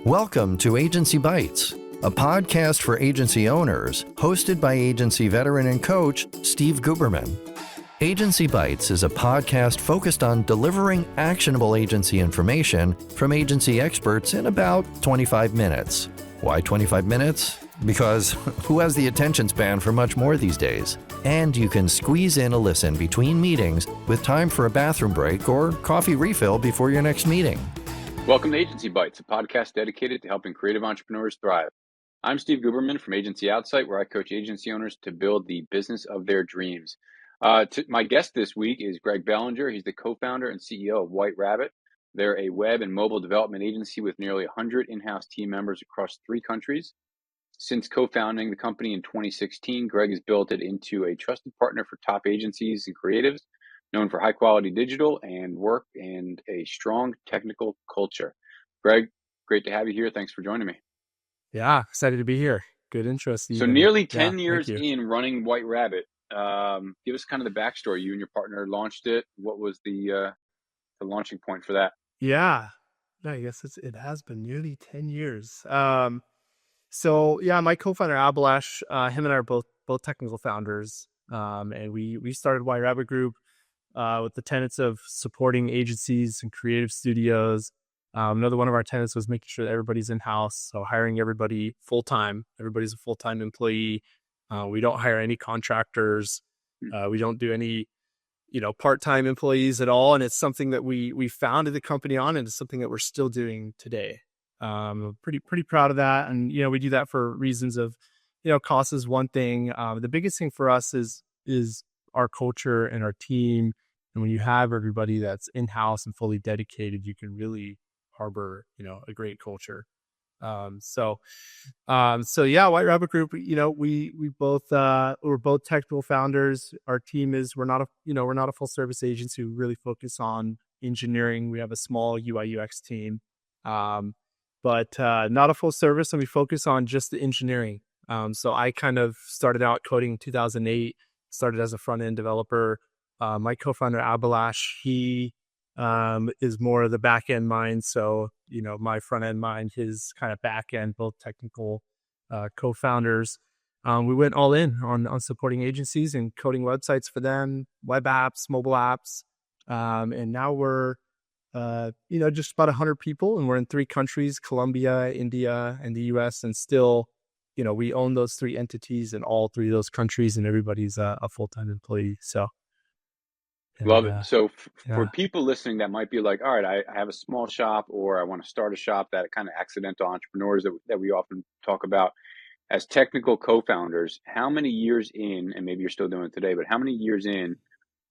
Welcome to Agency Bytes, a podcast for agency owners, hosted by agency veteran and coach Steve Guberman. Agency Bytes is a podcast focused on delivering actionable agency information from agency experts in about 25 minutes. Why 25 minutes? Because who has the attention span for much more these days? And you can squeeze in a listen between meetings with time for a bathroom break or coffee refill before your next meeting. Welcome to Agency Bytes, a podcast dedicated to helping creative entrepreneurs thrive. I'm Steve Guberman from Agency Outsight, where I coach agency owners to build the business of their dreams. My guest this week is Greg Bellinger. He's the co-founder and CEO of White Rabbit. They're a web and mobile development agency with nearly 100 in-house team members across 3 countries. Since co-founding the company in 2016, Greg has built it into a trusted partner for top agencies and creatives, known for high-quality digital and work and a strong technical culture. Greg, great to have you here. Thanks for joining me. Yeah, excited to be here. Good intro, Steve. So nearly 10 years in running White Rabbit. Give us kind of the backstory. You and your partner launched it. What was the launching point for that? Yeah, I guess it has been nearly 10 years. So yeah, my co-founder Abhilash, him and I are both technical founders, and we started White Rabbit Group with the tenets of supporting agencies and creative studios. Another one of our tenets was making sure that everybody's in-house, so hiring everybody full-time. Everybody's a full-time employee. We don't hire any contractors. We don't do any, part-time employees at all. And it's something that we founded the company on, and it's something that we're still doing today. Pretty proud of that. And, we do that for reasons of, cost is one thing. The biggest thing for us is our culture and our team. And when you have everybody that's in-house and fully dedicated, you can really harbor, a great culture. So yeah, White Rabbit Group, we're both technical founders. Our team we're not a full service agency. We really focus on engineering. We have a small UI UX team, but not a full service. And we focus on just the engineering. So I kind of started out coding in 2008, started as a front end developer. My co-founder Abhilash, he is more of the back end mind. So, my front end mind, his kind of back end, both technical co-founders. We went all in on supporting agencies and coding websites for them, web apps, mobile apps. And now we're, just about 100 people, and we're in 3 countries, Colombia, India, and the US. And still, we own those 3 entities in all 3 of those countries, and everybody's a full-time employee. So. Love it. So for people listening that might be like, all right, I have a small shop, or I want to start a shop, that kind of accidental entrepreneurs that we often talk about as technical co-founders, how many years in, and maybe you're still doing it today, but how many years in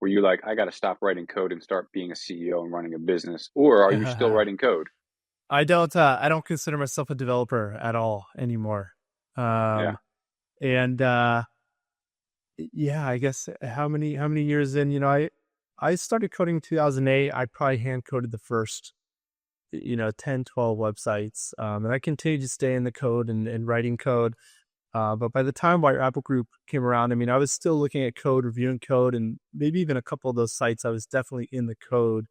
were you like, I got to stop writing code and start being a CEO and running a business? Or are you still writing code? I don't consider myself a developer at all anymore. And I guess how many years in, I started coding in 2008. I probably hand coded the first, 10, 12 websites. And I continued to stay in the code and writing code. But by the time White Rabbit Group came around, I was still looking at code, reviewing code, and maybe even a couple of those sites, I was definitely in the code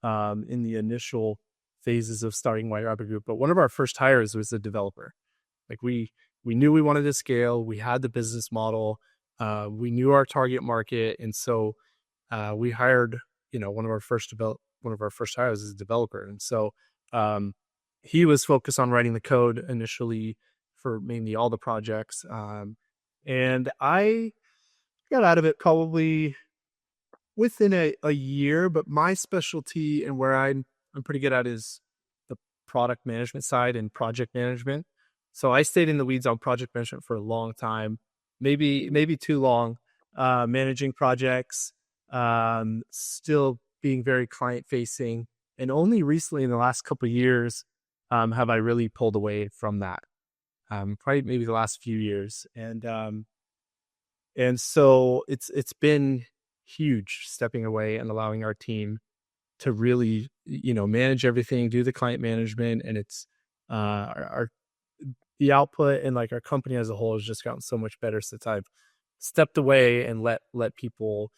in the initial phases of starting White Rabbit Group. But one of our first hires was a developer. Like we knew we wanted to scale. We had the business model. We knew our target market. And so we hired, one of our first hires is a developer. And so he was focused on writing the code initially for mainly all the projects. And I got out of it probably within a year, but my specialty and where I'm pretty good at is the product management side and project management. So I stayed in the weeds on project management for a long time, maybe too long, managing projects, still being very client facing. And only recently in the last couple of years, have I really pulled away from that. Probably maybe the last few years. And so it's been huge stepping away and allowing our team to really, manage everything, do the client management. And it's, the output and like our company as a whole has just gotten so much better since I've stepped away and let people,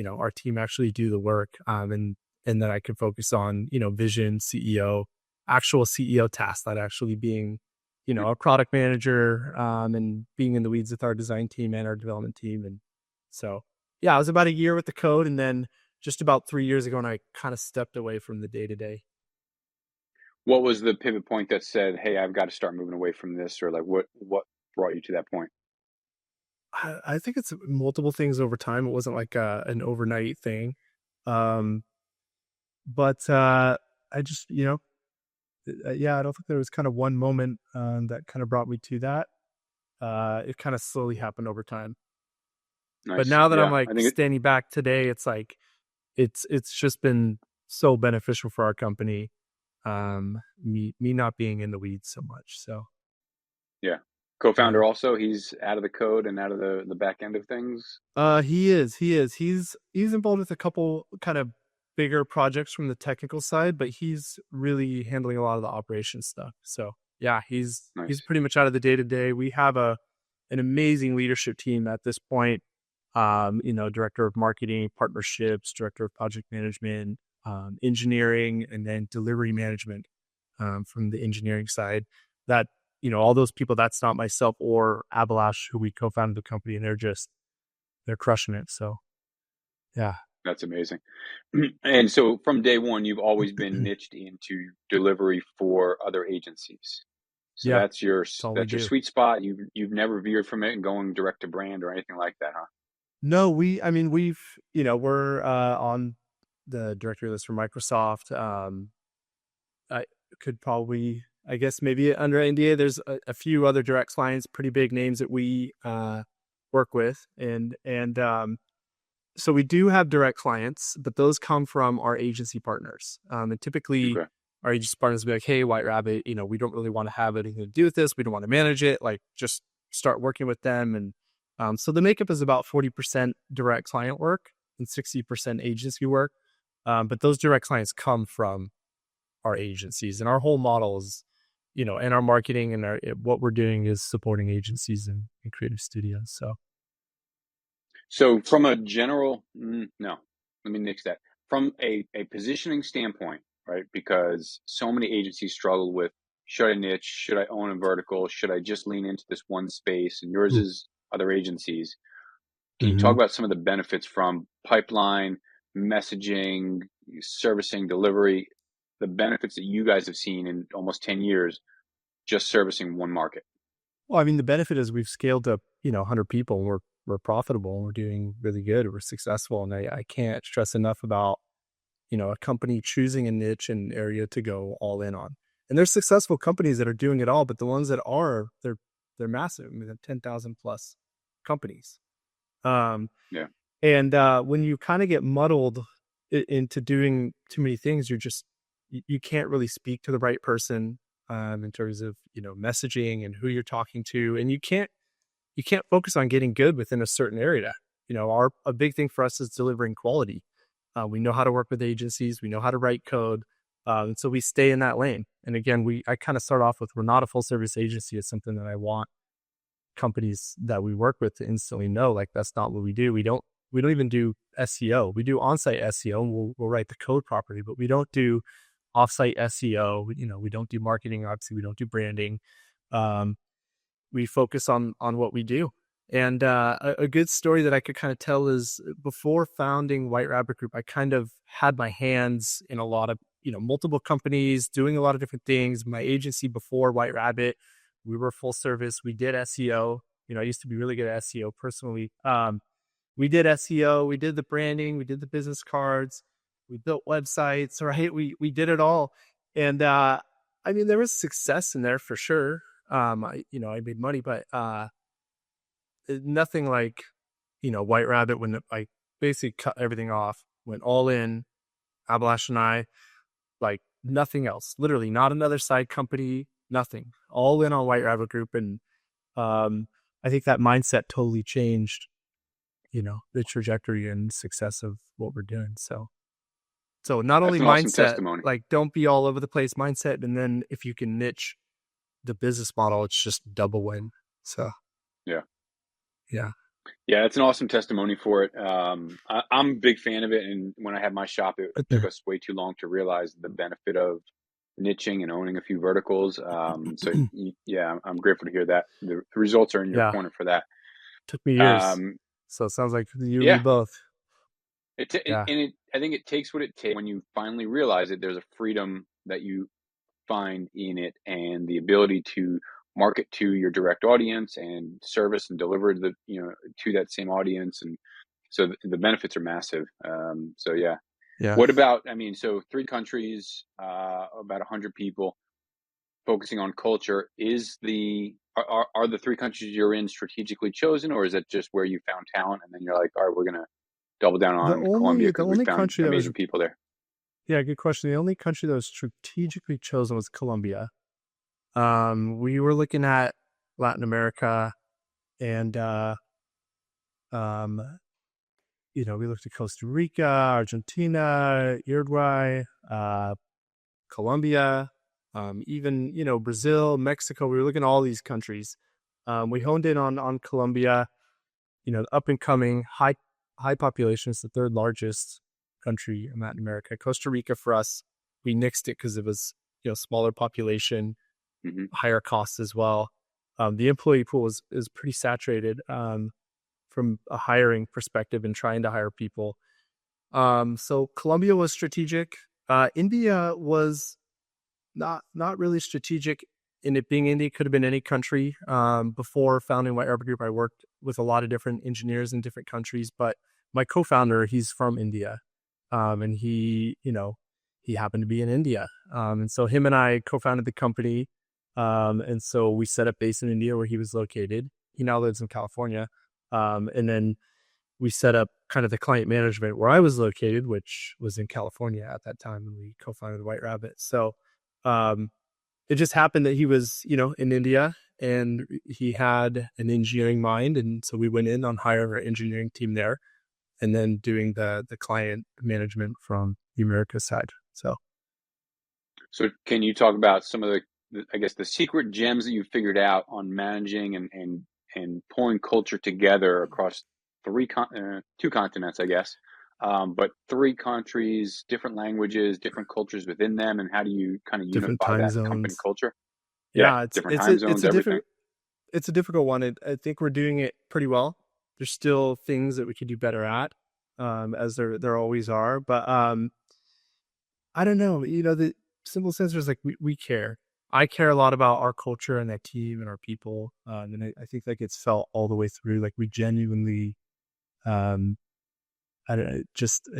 our team actually do the work. And then I can focus on, vision, CEO, actual CEO tasks, that actually being, a product manager, and being in the weeds with our design team and our development team. And so, yeah, I was about a year with the code, and then just about 3 years ago, and I kind of stepped away from the day to day. What was the pivot point that said, "Hey, I've got to start moving away from this," or like what brought you to that point? I think it's multiple things over time. It wasn't like an overnight thing. Um, but I just, yeah, I don't think there was kind of one moment that kind of brought me to that. It kind of slowly happened over time. But Nice. now that I'm Yeah, like I think it. standing back today, it's like it's just been so beneficial for our company. Me not being in the weeds so much. So Yeah, yeah. co-founder also. He's out of the code and out of the back end of things. He's involved with a couple kind of bigger projects from the technical side, but he's really handling a lot of the operation stuff. So yeah, he's Nice. pretty much out of the day to day. We have an amazing leadership team at this point. Director of marketing, partnerships, director of project management, engineering, and then delivery management, from the engineering side. That, all those people, that's not myself or Abalash, who we co-founded the company, and they're crushing it. So yeah. That's amazing. And so from day one, you've always been niched into delivery for other agencies. So Yeah, that's your that's all we that's your do. sweet spot. You've never veered from it and going direct to brand or anything like that, huh? No, I mean, we're on the directory list for Microsoft. I could probably, I guess, maybe under NDA, there's a few other direct clients, pretty big names that we work with. And so we do have direct clients, but those come from our agency partners. And typically Okay. our agency partners will be like, "Hey, White Rabbit, we don't really want to have anything to do with this. We don't want to manage it. Like, just start working with them." And so the makeup is about 40% direct client work and 60% agency work. But those direct clients come from our agencies, and our whole model is, and our marketing and what we're doing is supporting agencies and creative studios. So So from a general, no, let me nix that. From a positioning standpoint, right? Because so many agencies struggle with, should I niche? Should I own a vertical? Should I just lean into this one space? And yours is other agencies. Can you talk Mhm. about some of the benefits from pipeline, messaging, servicing, delivery, the benefits that you guys have seen in almost 10 years just servicing one market? Well, I mean, the benefit is we've scaled to, 100 people, and we're profitable, and we're doing really good. We're successful. And I can't stress enough about, a company choosing a niche and area to go all in on. And there's successful companies that are doing it all, but the ones that are, they're massive. I mean, they're 10,000 plus companies. Um, Yeah. and when you kind of get muddled into doing too many things, you can't really speak to the right person, in terms of, messaging and who you're talking to. And you can't focus on getting good within a certain area. A big thing for us is delivering quality. We know how to work with agencies. We know how to write code. And so we stay in that lane. And again, I kind of start off with, we're not a full service agency. It's something that I want companies that we work with to instantly know, like, that's not what we do. We don't even do SEO. We do on-site SEO, and we'll write the code properly, but we don't do off-site SEO. We don't do marketing. Obviously, we don't do branding. Um, we focus on what we do. And a good story that I could kind of tell is, before founding White Rabbit Group, I kind of had my hands in a lot of, multiple companies doing a lot of different things. My agency before White Rabbit, we were full service. We did SEO. I used to be really good at SEO personally. We did SEO, we did the branding, we did the business cards, we built websites, right? We did it all. And I mean, there was success in there for sure. I made money, but nothing like, White Rabbit, when I basically cut everything off, went all in, Abalash and I, like, nothing else, literally not another side company, nothing, all in on White Rabbit Group. And I think that mindset totally changed, the trajectory and success of what we're doing. So not That's only an awesome mindset, testimony. like, don't be all over the place mindset, and then if you can niche the business model, it's just double win. So Yeah. yeah. Yeah, it's an awesome testimony for it. I'm a big fan of it. And when I had my shop, it took us way too long to realize the benefit of niching and owning a few verticals. Yeah, I'm grateful to hear that the results are in your Yeah. corner for that. Took me years. Um, So it sounds like you and me yeah, both. Yeah. I think it takes what it takes when you finally realize it. There's a freedom that you find in it, and the ability to market to your direct audience and service and deliver to that same audience, and so the benefits are massive. So yeah. Yeah. What about, I mean, so 3 countries, about 100 people, focusing on culture. Are the 3 countries you're in strategically chosen, or is it just where you found talent and then you're like, all right, we're gonna double down The on Colombia only the because we only found country that was amazing people there? Yeah, good question. The only country that was strategically chosen was Colombia. We were looking at Latin America and um we looked at Costa Rica, Argentina, Uruguay, Colombia, even Brazil, Mexico. We were looking at all these countries. We honed in on Colombia. Up and coming, high population. It's the third largest country in Latin America. Costa Rica for us, we nixed it because it was smaller population, Hmm. higher costs as well. The employee pool is pretty saturated from a hiring perspective and trying to hire people. So Colombia was strategic. India was not really strategic in it being India. Could have been any country. Before founding White Rabbit Group, I worked with a lot of different engineers in different countries, but my co-founder, he's from India. And he happened to be in India. And so him and I co-founded the company. And so we set up base in India where he was located. He now lives in California. And then we set up kind of the client management where I was located, which was in California at that time, and we co-founded White Rabbit. So um, it just happened that he was, in India, and he had an engineering mind, and so we went in on hiring our engineering team there, and then doing the client management from the America side. So can you talk about some of I guess, the secret gems that you figured out on managing and pulling culture together across 2 continents, I guess, but 3 countries, different languages, different cultures within them, and how do you kind of Different unify time that in company zones. culture? Yeah, Yeah, different time zones, everything. it's a difficult one. I think we're doing it pretty well. There's still things that we could do better at, as there always are. But I don't know. The simple answer is like we care. I care a lot about our culture and that team and our people, and I think that gets felt all the way through. Like we genuinely, um, I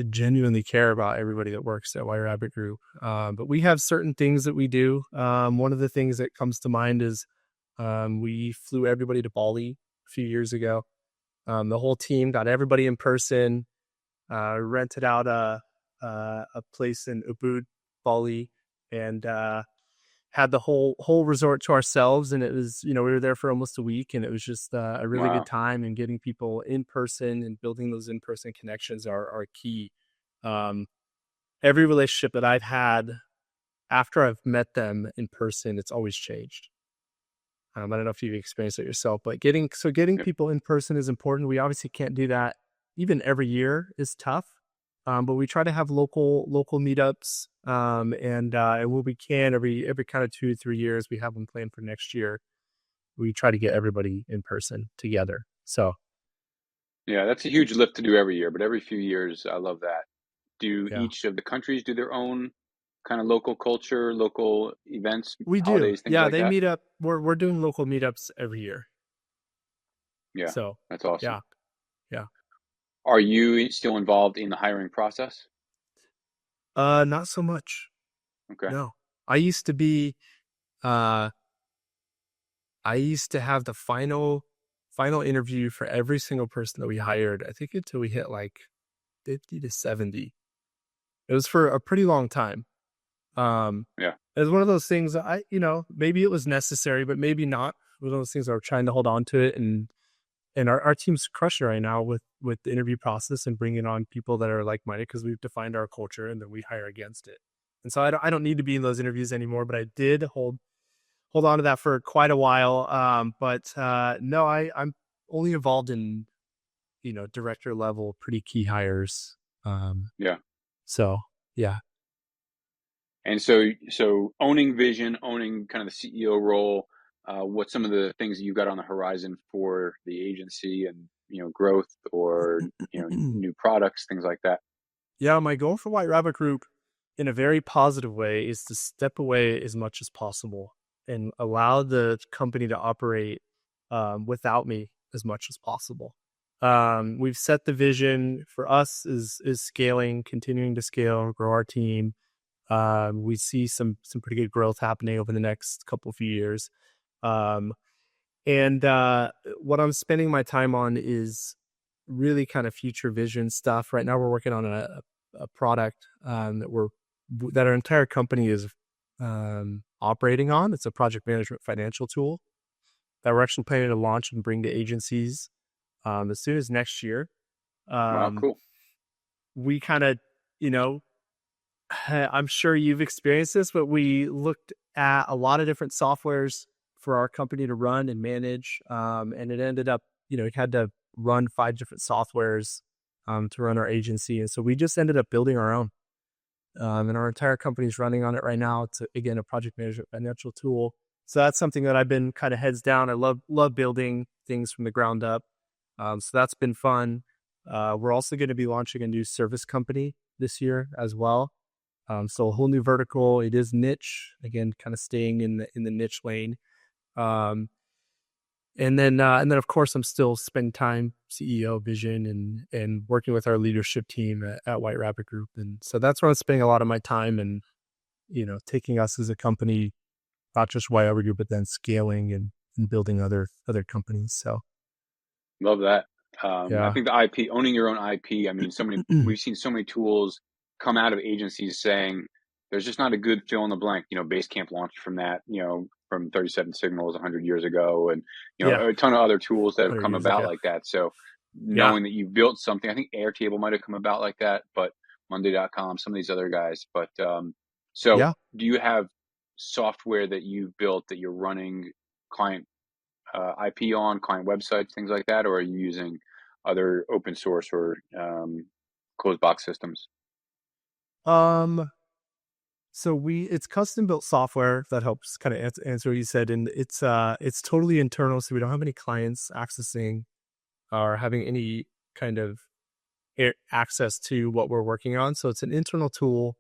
genuinely care about everybody that works at White Rabbit Group. But we have certain things that we do. One of the things that comes to mind is we flew everybody to Bali a few years ago. The whole team got everybody in person. Rented out a place in Ubud, Bali, and had the whole resort to ourselves. And it was, we were there for almost a week, and it was just a really good Wow. time. And getting people in person and building those in person connections are key. Every relationship that I've had after I've met them in person, it's always changed. I don't know if you've experienced it yourself, but getting Yep. people in person is important. We obviously can't do that. Even every year is tough, but we try to have local meetups, and when we can, every kind of 2 to 3 years, we have them planned for next year. We try to get everybody in person together. So Yeah, that's a huge lift to do every year, but every few years, I love that. Do yeah, each of the countries do their own kind of local culture, local events, we do. holidays, things Yeah, like they that? meet up. We're doing local meetups every year. Yeah, So that's awesome. yeah, yeah. Are you still involved in the hiring process? Not so much. Okay. No, I used to be. Uh, I used to have the final interview for every single person that we hired. I think until we hit like 50 to 70. It was for a pretty long time. Yeah. It was one of those things that maybe it was necessary, but maybe not. One of those things that we're trying to hold on to it, and our team's crushing right now with the interview process and bringing on people that are like-minded, because we've defined our culture and then we hire against it. And so I don't need to be in those interviews anymore, but I did hold on to that for quite a while. But no, I'm only involved in, director level, pretty key hires. Yeah. So yeah. And so owning vision, owning kind of the CEO role, what's some of the things that you've got on the horizon for the agency and, growth or, new products, things like that? Yeah, my goal for White Rabbit Group in a very positive way is to step away as much as possible and allow the company to operate without me as much as possible. We've set the vision for us is scaling, continuing to scale, grow our team. We see some pretty good growth happening over the next couple few years. Um, and what I'm spending my time on is really kind of future vision stuff. Right now, we're working on a product that our entire company is operating on. It's a project management financial tool that we're actually planning to launch and bring to agencies as soon as next year. Wow, Um, cool. we kind of, you know, I'm sure you've experienced this, but we looked at a lot of different softwares for our company to run and manage. And it ended up, we had to run 5 different softwares to run our agency. And so we just ended up building our own. And our entire company is running on it right now. It's, again, a project management financial tool. So that's something that I've been kind of heads down. I love building things from the ground up. So that's been fun. We're also going to be launching a new service company this year as well. So a whole new vertical. It is niche, again, kind of staying in the niche lane. And then of course I'm still spending time CEO vision and working with our leadership team at White Rabbit Group. And so that's where I'm spending a lot of my time and, taking us as a company, not just White Rabbit Group, but then scaling and building other companies. So Love that. I yeah. think the IP, owning your own IP. I mean, we've seen so many tools come out of agencies saying there's just not a good fill in the blank. Basecamp launched from that, from 37 Signals 100 years ago, and Yeah. a ton of other tools that have 100 come years about ago. like that. So Yeah. knowing that you've built something, I think Airtable might have come about like that, but Monday.com, some of these other guys. But so Yeah. do you have software that you've built that you're running client IP on, client websites, things like that, or are you using other open source or closed box systems? Um, So it's custom built software that helps kind of answer what you said, and it's totally internal, so we don't have any clients accessing or having any kind of access to what we're working on. So it's an internal tool.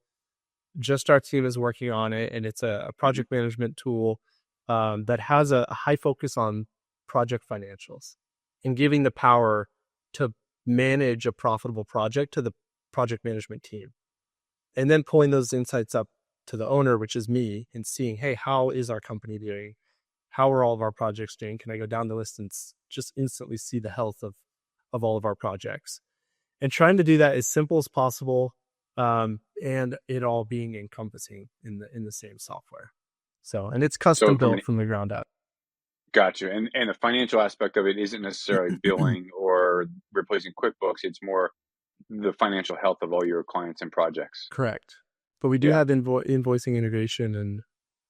Just our team is working on it, and it's a Hmm. project management tool that has a high focus on project financials and giving the power to manage a profitable project to the project management team, and then pulling those insights up to the owner, which is me, and seeing, hey, how is our company doing? How are all of our projects doing? Can I go down the list and just instantly see the health of all of our projects? And trying to do that as simple as possible, and it all being encompassing in the same software. So, and it's custom So from built an from the ground up. Gotcha, and the financial aspect of it isn't necessarily billing or replacing QuickBooks. It's more the financial health of all your clients and projects. Correct. But we do Yeah. have invoicing integration,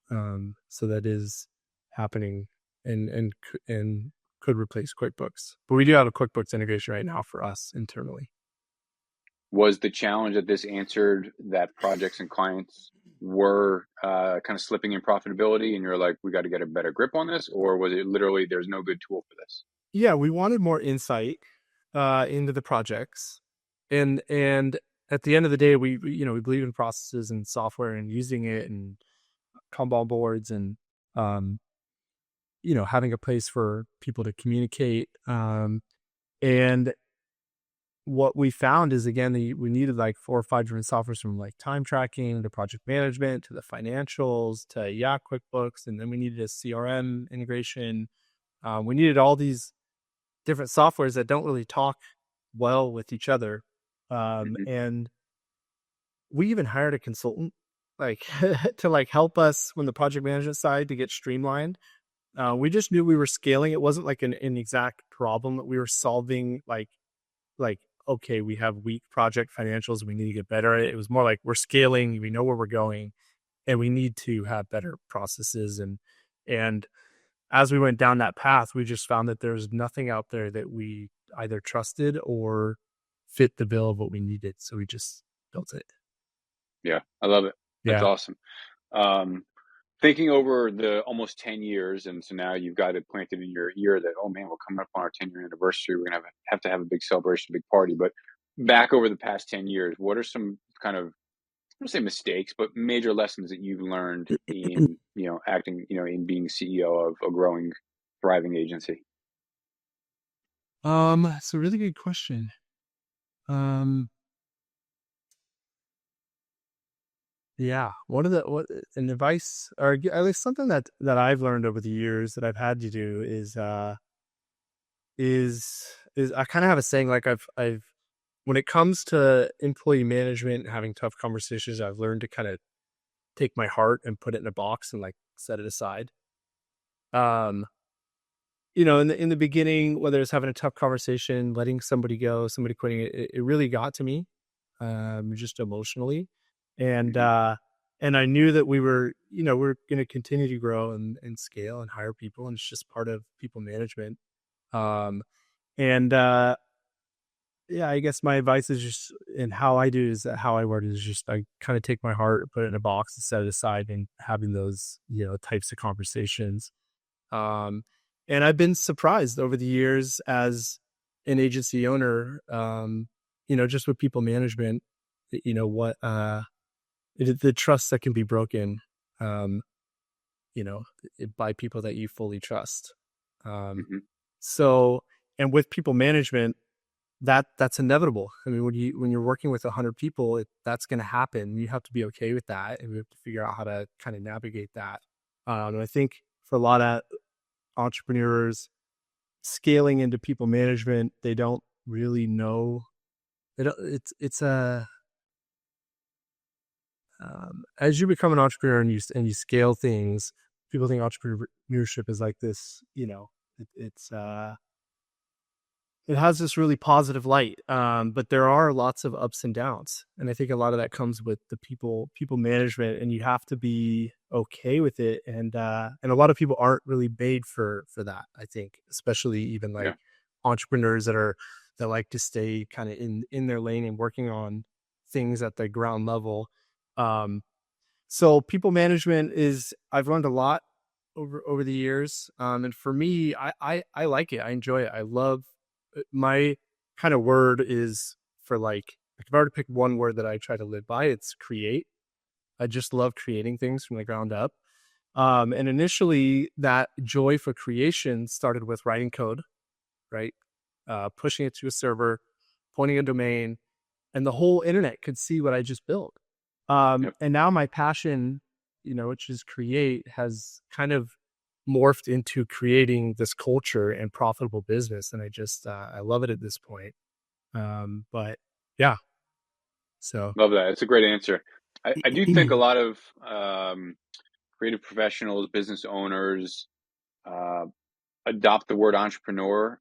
and so that is happening and could replace QuickBooks. But we do have a QuickBooks integration right now for us internally. Was the challenge that this answered that projects and clients were kind of slipping in profitability, and you're like, we got to get a better grip on this, or was it literally there's no good tool for this? Yeah, we wanted more insight into the projects, and at the end of the day, we believe in processes and software and using it and Kanban boards and um, having a place for people to communicate. And what we found is, again, we needed like 4 or 5 different softwares, from like time tracking to project management to the financials to QuickBooks, and then we needed a CRM integration. We needed all these different softwares that don't really talk well with each other. Hmm. And we even hired a consultant like to like help us when the project management side to get streamlined. We just knew we were scaling. It wasn't like an exact problem that we were solving. Like, okay, we have weak project financials. We need to get better at it. It was more like we're scaling. We know where we're going, and we need to have better processes. And as we went down that path, we just found that there's nothing out there that we either trusted or fit the bill of what we needed. So we just built it. Yeah, I love it. That's Yeah. awesome. Um, Thinking over the almost 10 years, and so now you've got it planted in your ear that, oh man, we're coming up on our 10-year anniversary. We're gonna have to have a big celebration, big party. But back over the past 10 years, what are some kind of, I don't say mistakes, but major lessons that you've learned in, acting, in being CEO of a growing, thriving agency? It's a really good question. Um, yeah, what an advice, or at least something that I've learned over the years that I've had to do is I kind of have a saying, like I've when it comes to employee management, having tough conversations, I've learned to kind of take my heart and put it in a box and like set it aside. Um, in the beginning, whether it's having a tough conversation, letting somebody go, somebody quitting, it really got to me, just emotionally. And, Hmm. uh, and I knew that we're going to continue to grow and scale and hire people. And it's just part of people management. Um, and, yeah, I guess my advice is just, and how I do is that how I word it is just, I kind of take my heart, put it in a box and set it aside, and having those, types of conversations. Um, and I've been surprised over the years as an agency owner, just with people management, what, the trust that can be broken, um, you know, by people that you fully trust. Um, Hmm. so, and with people management, that's inevitable. I mean, when you're working with 100 people, that's going to happen. You have to be okay with that, and we have to figure out how to kind of navigate that. And I think for a lot of entrepreneurs scaling into people management, they don't really know. They don't, it's a As you become an entrepreneur and you scale things, people think entrepreneurship is like this. It has this really positive light, but there are lots of ups and downs, and I think a lot of that comes with the people management, and you have to be okay with it. And a lot of people aren't really made for that. I think, especially even Yeah. like entrepreneurs that like to stay kind of in their lane and working on things at the ground level. Um, so people management is I've learned a lot over the years. And for me, I like it. I enjoy it. I love my kind of word is for if I were to pick one word that I try to live by, it's create. I just love creating things from the ground up. And initially that joy for creation started with writing code, right? Pushing it to a server, pointing a domain, and the whole internet could see what I just built. Yep. And now my passion, which is create, has kind of morphed into creating this culture and profitable business. And I love it at this point. But yeah, so Love that. It's a great answer. I do think a lot of creative professionals, business owners, uh, adopt the word entrepreneur,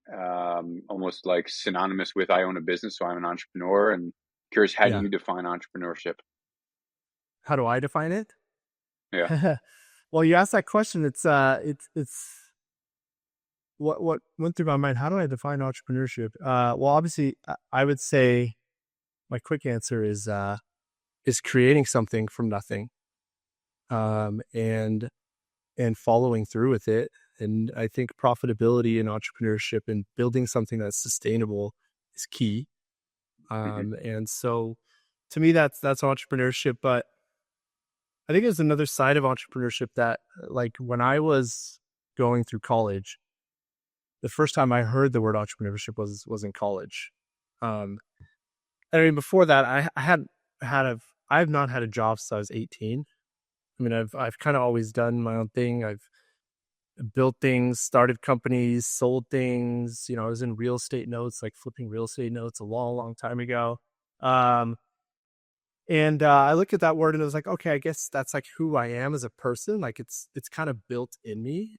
almost like synonymous with I own a business, so I'm an entrepreneur. And curious, how do yeah. you define entrepreneurship? How do I define it? Yeah. Well, you asked that question. It's what went through my mind. How do I define entrepreneurship? Well, obviously, I would say my quick answer is creating something from nothing, and following through with it. And I think profitability in entrepreneurship and building something that's sustainable is key. Hmm. And so, to me, that's entrepreneurship. But I think there's another side of entrepreneurship that, like, when I was going through college, the first time I heard the word entrepreneurship was in college. Um, I mean, before that, I have not had a job since I was 18. I mean, I've kind of always done my own thing. I've built things, started companies, sold things. I was in real estate notes, like flipping real estate notes a long, long time ago. Um, and I looked at that word and I was like, okay, I guess that's like who I am as a person. Like it's kind of built in me.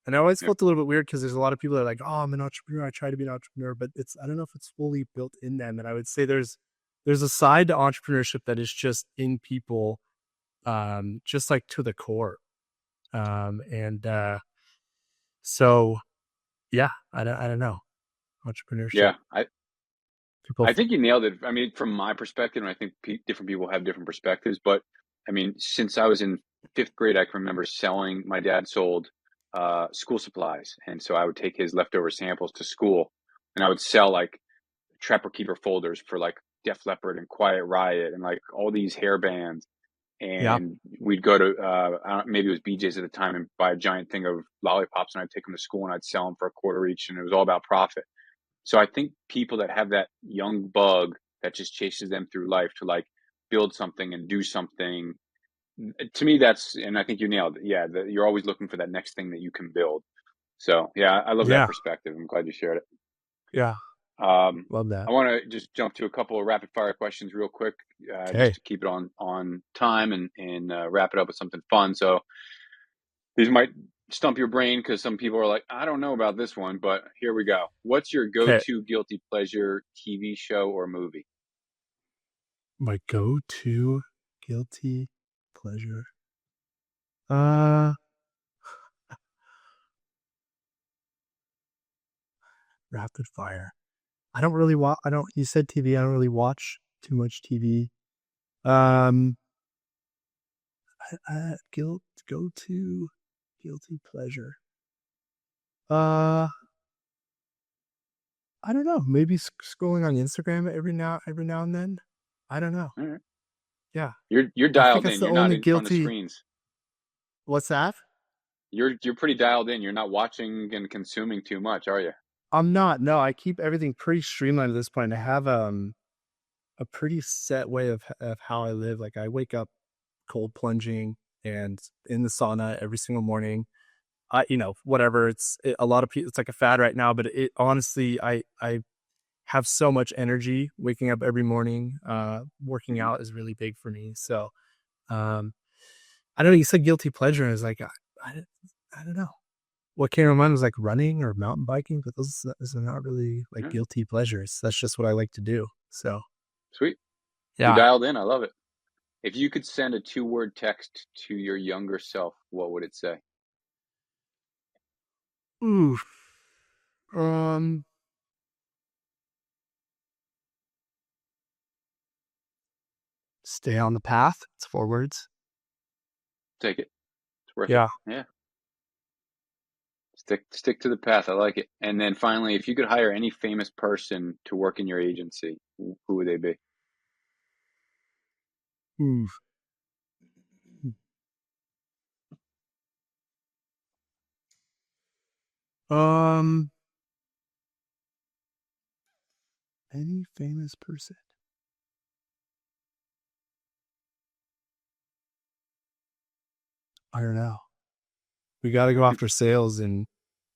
And I always Yep. felt a little bit weird because there's a lot of people that are like, oh, I'm an entrepreneur. I try to be an entrepreneur, but I don't know if it's fully built in them. And I would say there's a side to entrepreneurship that is just in people, just like to the core. And so yeah, I don't know. Entrepreneurship. Yeah. I, People I think you nailed it. I mean, from my perspective, and I think different people have different perspectives, but I mean, since I was in 5th grade, I can remember selling. My dad sold school supplies, and so I would take his leftover samples to school, and I would sell like Trapper Keeper folders for like Def Leppard and Quiet Riot and like all these hair bands. Yeah. And we'd go to maybe it was BJ's at the time and buy a giant thing of lollipops, and I'd take them to school and I'd sell them for $0.25 each, and it was all about profit. So I think people that have that young bug that just chases them through life to like build something and do something, to me that's, and I think you nailed it. Yeah, you're always looking for that next thing that you can build. So yeah, I love that Yeah. perspective. I'm glad you shared it. Yeah. Love that. I want to just jump to a couple of rapid fire questions real quick, Okay. just to keep it on time and wrap it up with something fun. So these might stump your brain because some people are like, I don't know about this one, but here we go. What's your Okay. go-to guilty pleasure TV show or movie? My go-to guilty pleasure. Rapid fire. I don't really watch. You said TV. I don't really watch too much TV. Go-to guilty pleasure. I don't know. Maybe scrolling on Instagram every now and then. I don't know. All right. Yeah. You're dialed in. the You're not only in front of guilty- screens. What's that? You're pretty dialed in. You're not watching and consuming too much, are you? I'm not. No, I keep everything pretty streamlined at this point. I have a pretty set way of how I live. Like I wake up cold plunging and in the sauna every single morning. Whatever. A lot of people. It's like a fad right now, but it honestly, I have so much energy waking up every morning. Working out is really big for me. So, I don't know. You said guilty pleasure, and it's like I don't know. What came to mind was like running or mountain biking, but those are not really like guilty pleasures. That's just what I like to do. So sweet. Yeah. You're dialed in. I love it. If you could send a 2-word text to your younger self, what would it say? Ooh. Stay on the path. It's 4 words. Take it. It's worth Yeah. it. Yeah. Stick to the path. I like it. And then finally, if you could hire any famous person to work in your agency, who would they be? Ooh. Any famous person? I don't know. We got to go after sales, and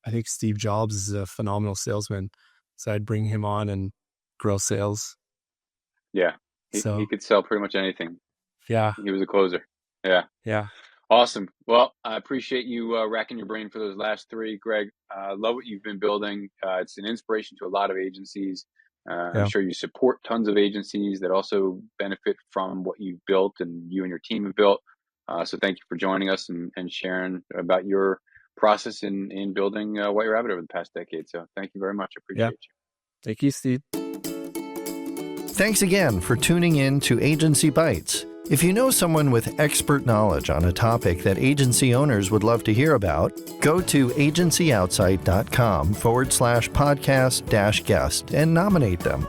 I think Steve Jobs is a phenomenal salesman, so I'd bring him on and grow sales. Yeah, he could sell pretty much anything. Yeah, he was a closer. Yeah. Awesome. Well, I appreciate you racking your brain for those last 3, Greg. Love what you've been building. It's an inspiration to a lot of agencies. I'm sure you support tons of agencies that also benefit from what you've built and you and your team have built. So thank you for joining us and sharing about your process in building White Rabbit over the past decade. So thank you very much. I appreciate you. Thank you, Steve. Thanks again for tuning in to Agency Bytes. If you know someone with expert knowledge on a topic that agency owners would love to hear about, go to agencyoutsight.com/podcast-guest and nominate them.